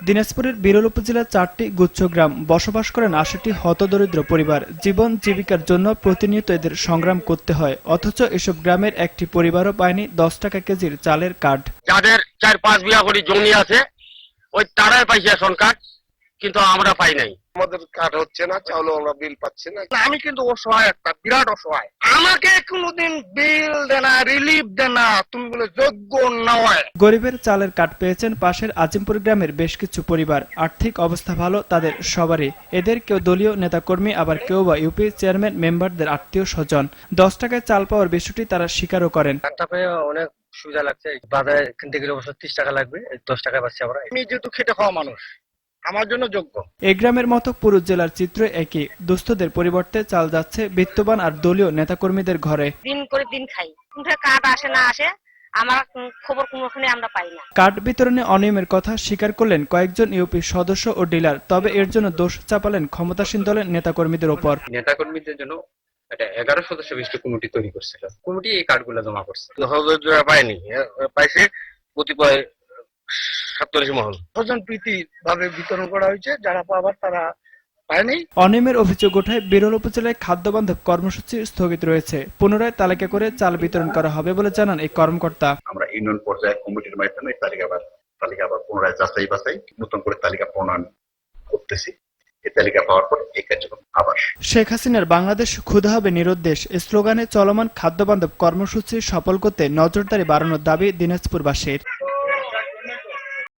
দিনাজপুরের বিরল উপজেলার 4টি গুচ্ছ গ্রাম বসবাস করেন 80টি হতদরিদ্র পরিবার। জীবন জীবিকার জন্য প্রতিনিয়ত এদের সংগ্রাম করতে হয়, অথচ এসব গ্রামের একটি পরিবারও পায়নি 10 টাকা কেজির চালের কার্ড। যাদের 4-5 বিঘা করে জমি আছে ওই তারাই পাইছে রেশন কার্ড, কিন্তু আমরা পাই নাই। আমাদের কার্ড হচ্ছে না, চাউলও আমরা বিল পাচ্ছি না। আমি কিন্তু অসহায়, একটা বিরাট অসহায়। আমাকে কোনোদিন বিল দেনা, রিলিফ দেনা, তুমি বলে যোগ্য নয়। গরিবের চালের কার্ড পেয়েছেন পাশের আজিমপুর গ্রামের বেশ কিছু পরিবার। আর্থিক অবস্থা ভালো তাদের সবারই। এদের কেউ দলীয় নেতাকর্মী, আবার কেউ বা ইউপি চেয়ারম্যান মেম্বারদের আত্মীয় স্বজন। 10 টাকায় চাল পাওয়ার বিষয়টি তারা স্বীকারও করেন। অনেক সুবিধা লাগছে। বাজারে কিনতে গেলে অবশ্য 30 টাকা লাগবে, 10 টাকায় পাচ্ছি আমরা। আমি যেহেতু খেটে খাওয়া মানুষ, আমার জন্য যোগ্য। এই গ্রামের মতো পুরো জেলার চিত্র একই। দুস্থদের পরিবর্তে চাল যাচ্ছে বিত্তবান আর দলীয় নেতাকর্মীদের ঘরে। দিন করে দিন খাই, কিন্তু কার্ড আসে না আসে, আমার খবর কোনোখানে আমরা পাই না। কার্ড বিতরণে অনিয়মের কথা স্বীকার করলেন কয়েকজন ইউপি সদস্য ও ডিলার। তবে এর জন্য দোষ চাপালেন ক্ষমতাসীন দলের নেতাকর্মীদের ওপর। নেতাকর্মীদের জন্য একটা 11 সদস্য বিশিষ্ট কমিটি তৈরি করছিল। কমিটি এই কার্ডগুলো জমা করছে। সহযোগিতা পাইনি, পাইছে কতিপয় 47 মহল। স্বজন প্রীতি ভাবে বিতরণ করা হয়েছে, যারা পাবার তারা পায়নি। অনিয়মের অভিযোগ ওঠায় বিরল উপজেলায় খাদ্য বান্ধব কর্মসূচি স্থগিত রয়েছে। পুনরায় তালিকা করে চাল বিতরণ করা হবে বলে জানান এই কর্মকর্তা। আমরা ইউনিয়ন পর্যায়ে কমিটির মাধ্যমে তালিকা আবার পুনরায় যাচাই বাছাই নতুন করে তালিকা প্রণয়ন করতেছি। এই তালিকা পাওয়ার পর এই কার্যক্রম আবার। শেখ হাসিনার বাংলাদেশ ক্ষুধা হবে নিরুদ্দেশ স্লোগানে চলমান খাদ্য বান্ধব কর্মসূচি সফল করতে নজরদারি বাড়ানোর দাবি দিনাজপুরবাসীর।